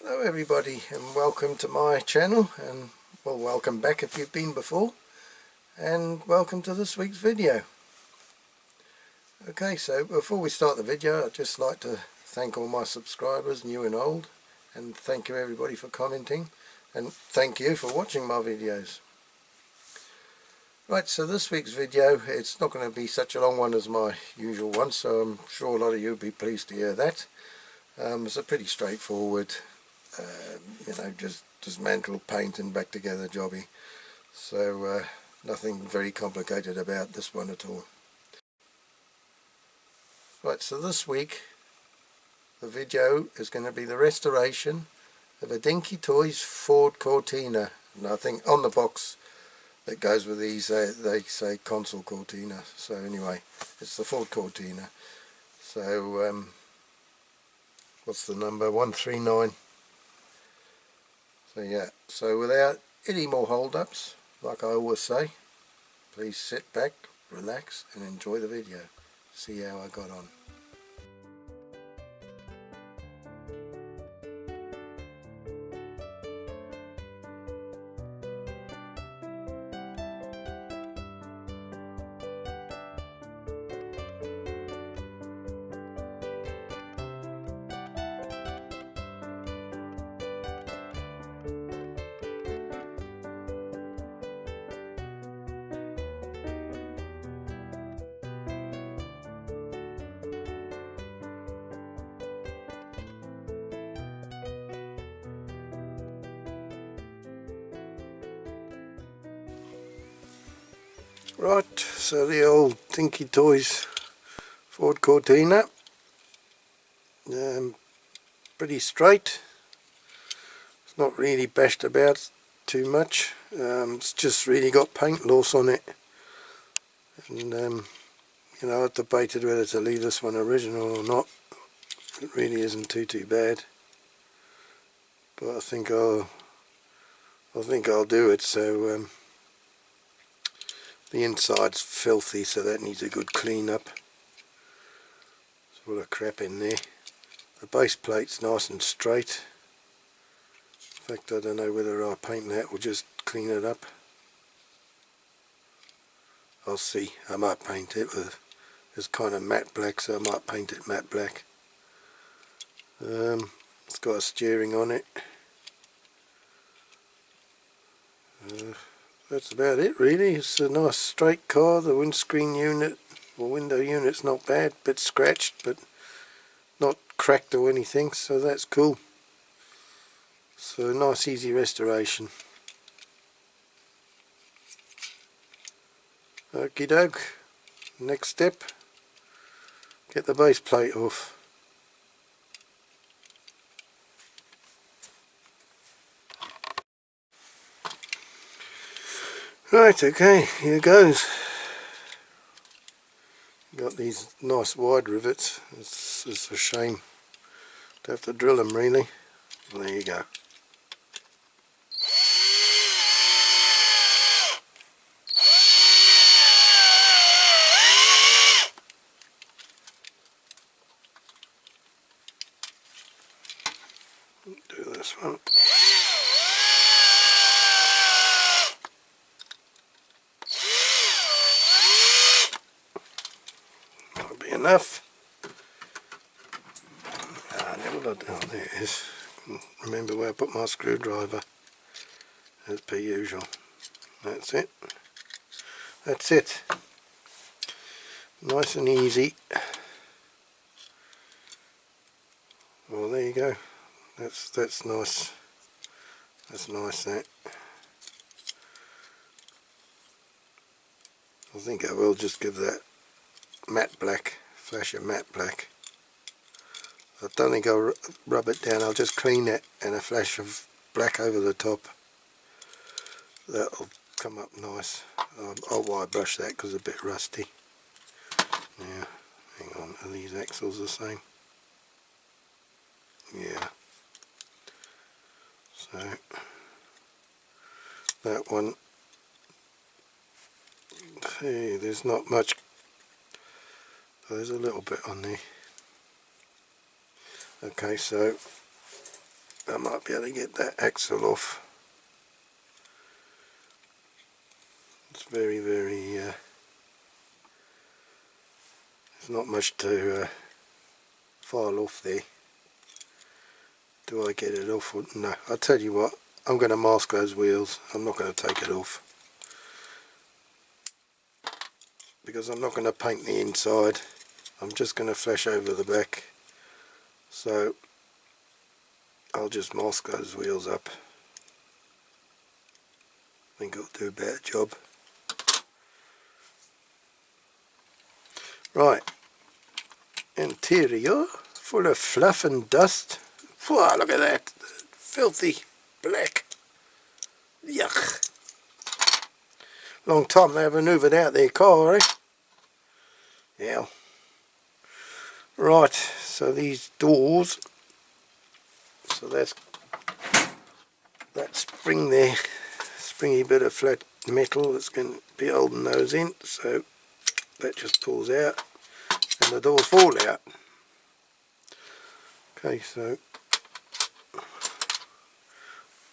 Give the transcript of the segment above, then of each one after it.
Hello everybody, and welcome to my channel, and well, welcome back if you've been before, and welcome to this week's video. Okay, so before we start the video, I'd just like to thank all my subscribers, new and old, and thank you everybody for commenting, and thank you for watching my videos. Right, so this week's video, it's not going to be such a long one as my usual one, so I'm sure a lot of you will be pleased to hear that. It's a pretty straightforward just dismantle, paint and back together jobby, so nothing very complicated about this one at all. Right, so this week the video is going to be the restoration of a Dinky Toys Ford Cortina, and I think on the box that goes with these they say Consul Cortina, so anyway it's the Ford Cortina. So what's the number? 139. So yeah, so without any more hold-ups, like I always say, please sit back, relax and enjoy the video. See how I got on. Right, so the old Dinky Toys Ford Cortina, pretty straight. It's not really bashed about too much. It's just really got paint loss on it, and I've debated whether to leave this one original or not. It really isn't too bad, but I think I'll do it. So the inside's filthy, so that needs a good clean up. There's a lot of crap in there. The base plate's nice and straight. In fact, I don't know whether I'll paint that or just clean it up. I'll see. I might paint it with, it's kind of matte black, so I might paint it matte black. It's got a steering on it. That's about it really. It's a nice straight car. The windscreen unit or window unit's not bad, bit scratched but not cracked or anything, so that's cool. So nice easy restoration. Okie doke. Next step, get the base plate off. Right, okay, here goes. Got these nice wide rivets. It's a shame to have to drill them really. Well, there you go. Do this one. Enough. Oh, there it is. Remember where I put my screwdriver, as per usual. That's it. That's it. Nice and easy. Well, there you go. That's nice. That's nice. That. I think I will just give that matte black. Flash of matte black. I don't think I'll rub it down, I'll just clean it and a flash of black over the top. That'll come up nice. I'll wire brush that because it's a bit rusty. Yeah, hang on, are these axles the same? Yeah. So, that one, hey, there's not much. There's a little bit on there. Okay, so I might be able to get that axle off. It's very there's not much to file off there. Do I get it off? No, I'll tell you what, I'm going to mask those wheels. I'm not going to take it off, because I'm not going to paint the inside. I'm just going to flash over the back, so I'll just mask those wheels up. I think it'll do a better job. Right, interior full of fluff and dust. Wow, look at that, filthy black. Yuck. Long time they haven't hoovered out their car, eh? Yeah. Right, so these doors, so that's that spring there, springy bit of flat metal that's going to be holding those in, so that just pulls out and the doors fall out. Okay, so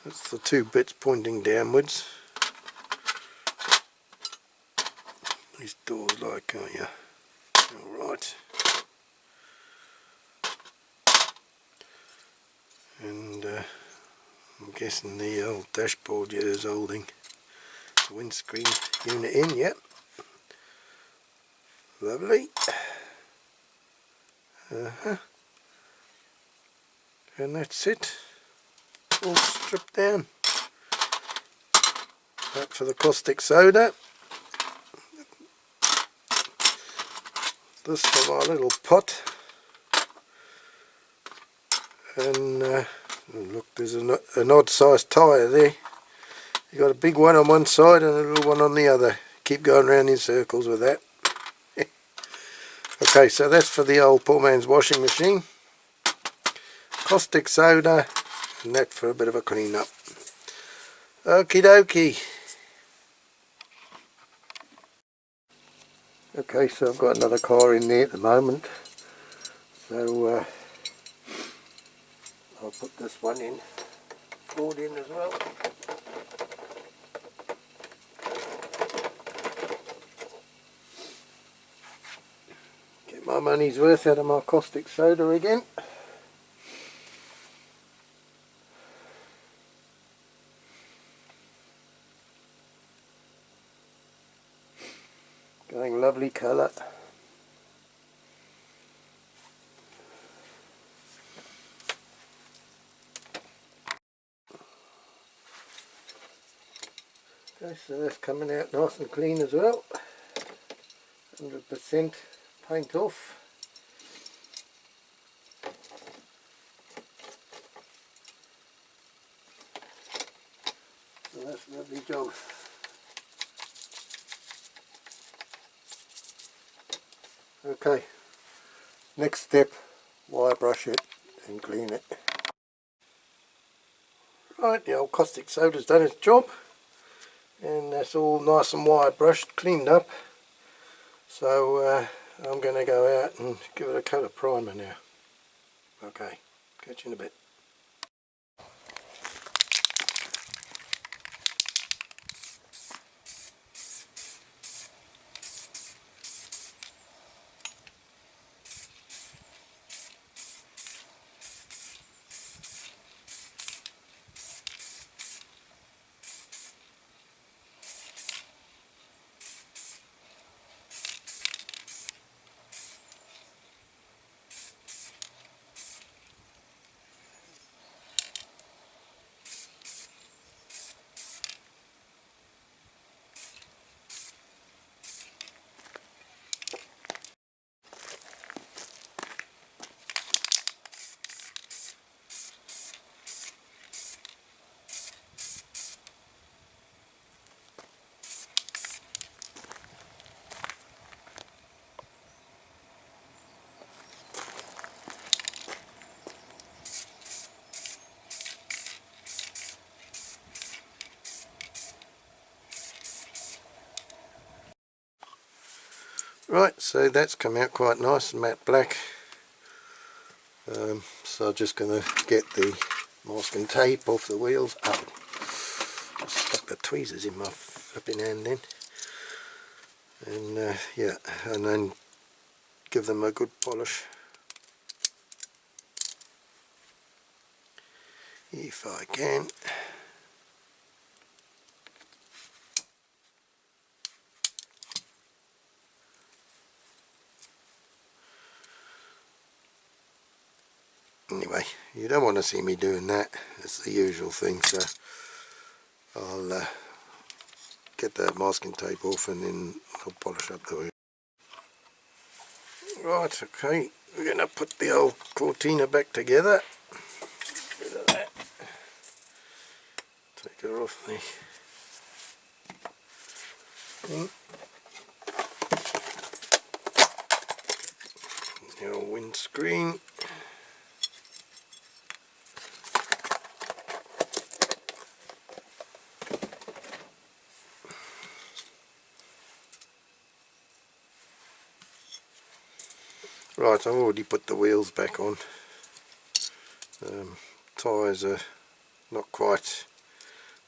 that's the two bits pointing downwards. These doors like, oh yeah, alright. And I'm guessing the old dashboard here is holding the windscreen unit in, yep. Lovely. And that's it. All stripped down. That for the caustic soda. This for my little pot. And look, there's an odd sized tyre there. You got a big one on one side and a little one on the other. Keep going around in circles with that. Okay, so that's for the old poor man's washing machine. Caustic soda, and that for a bit of a clean up. Okie dokie. Okay, so I've got another car in there at the moment. So I'll put this one in, forward in as well. Get my money's worth out of my caustic soda again. Going lovely colour. Okay, so that's coming out nice and clean as well. 100% paint off. So that's a lovely job. Okay, next step, wire brush it and clean it. Right, the old caustic soda's done its job, and that's all nice and wire brushed, cleaned up. So I'm going to go out and give it a coat of primer now. Okay, catch you in a bit. Right, so that's come out quite nice and matte black. So I'm just going to get the masking tape off the wheels. Oh, I stuck the tweezers in my flipping hand then. And yeah, and then give them a good polish if I can. Anyway, you don't want to see me doing that. It's the usual thing, so I'll get that masking tape off and then I'll polish up the wheel. Right, okay, we're going to put the old Cortina back together. Bit of that. Take her off the thing. The old windscreen. Right, I've already put the wheels back on. Tyres are not quite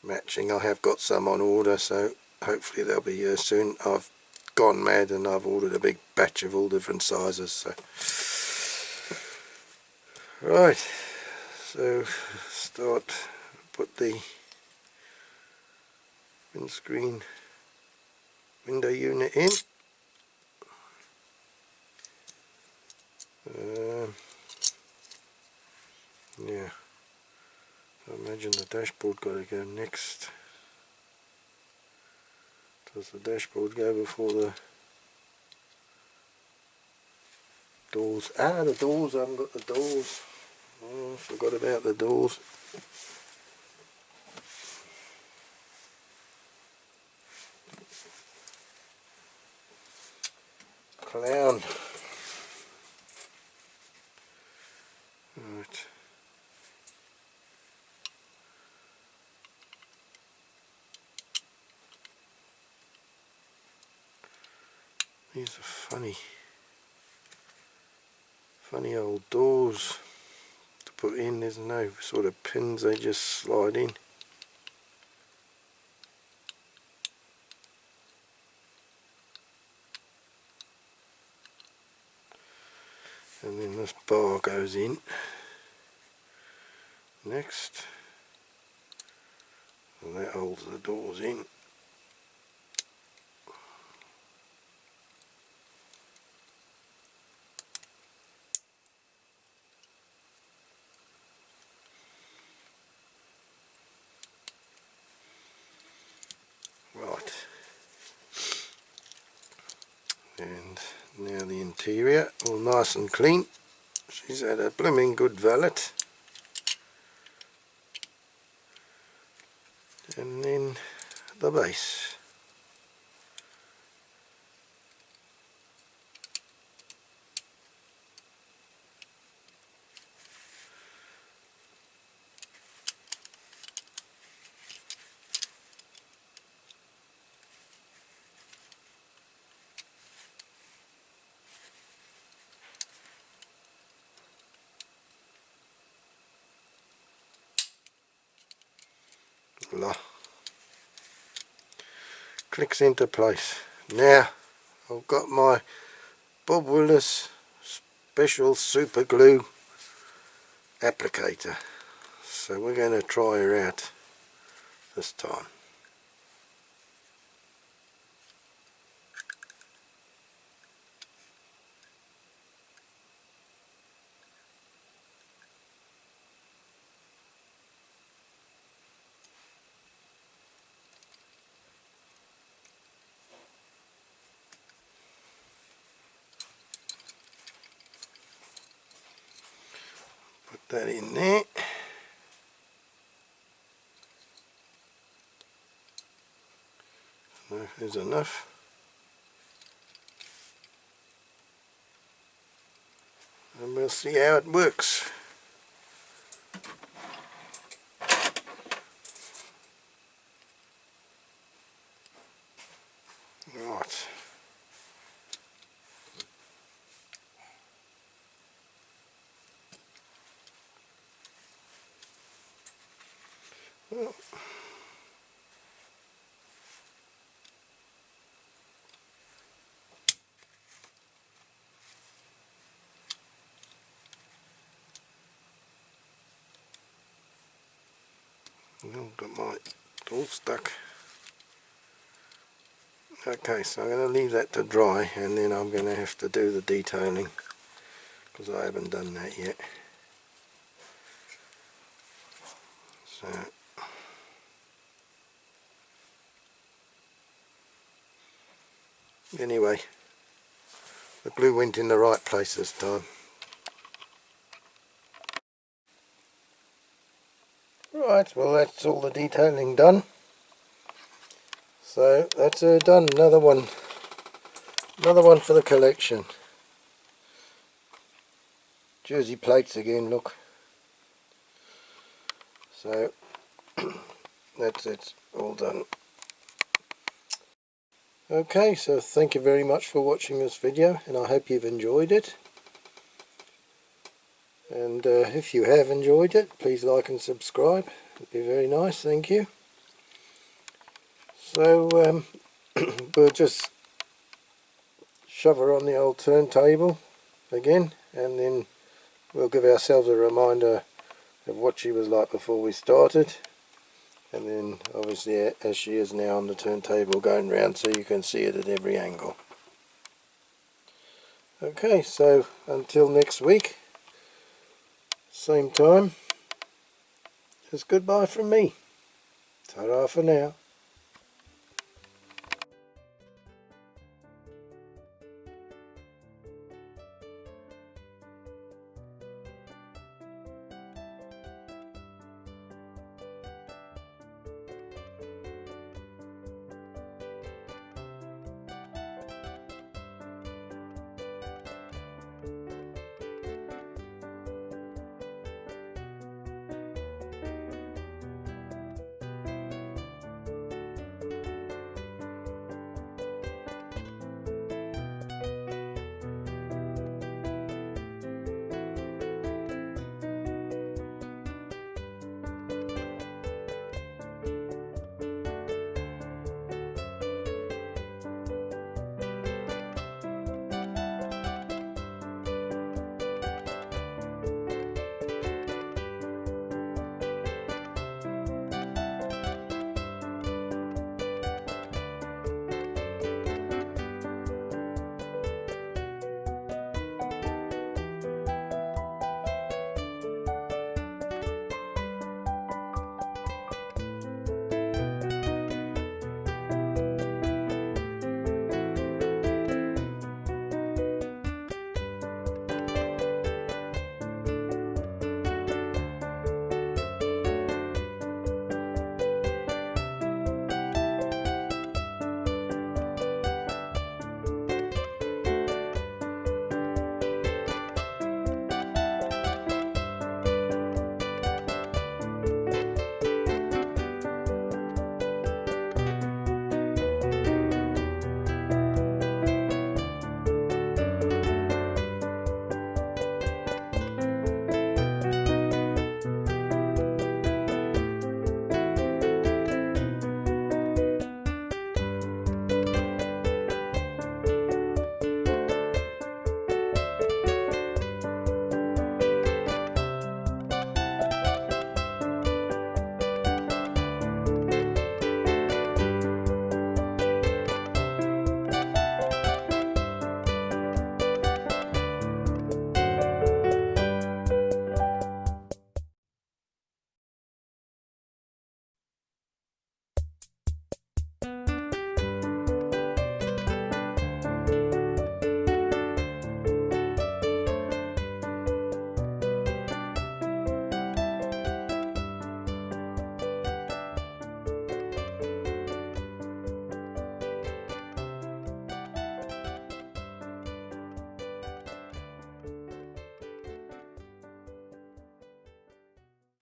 matching. I have got some on order, so hopefully they'll be here soon. I've gone mad and I've ordered a big batch of all different sizes. So right, so put the windscreen window unit in. Yeah, I imagine the dashboard got to go next. Does the dashboard go before the doors? Ah, the doors, I haven't got the doors. Oh, I forgot about the doors. Clown. Right. These are funny old doors to put in. There's no sort of pins, they just slide in. And then this bar goes in next, and that holds the doors in. Right, and now the interior, all nice and clean. She's had a blooming good valet. And then the base. Clicks into place. Now I've got my Bob Willis special super glue applicator, so we're going to try her out this time. Put that in there. There's enough. And we'll see how it works. Right. Got my all stuck. Okay, so I'm going to leave that to dry, and then I'm going to have to do the detailing because I haven't done that yet. So anyway, the glue went in the right place this time. Right, well that's all the detailing done. So that's done. Another one for the collection. Jersey plates again, look. So that's it, all done. Okay, so thank you very much for watching this video, and I hope you've enjoyed it. And if you have enjoyed it, please like and subscribe. It'd be very nice, thank you. So we'll just shove her on the old turntable again, and then we'll give ourselves a reminder of what she was like before we started, and then obviously as she is now on the turntable going round, so you can see it at every angle. Okay, so until next week, same time, it's goodbye from me. Ta-ra for now.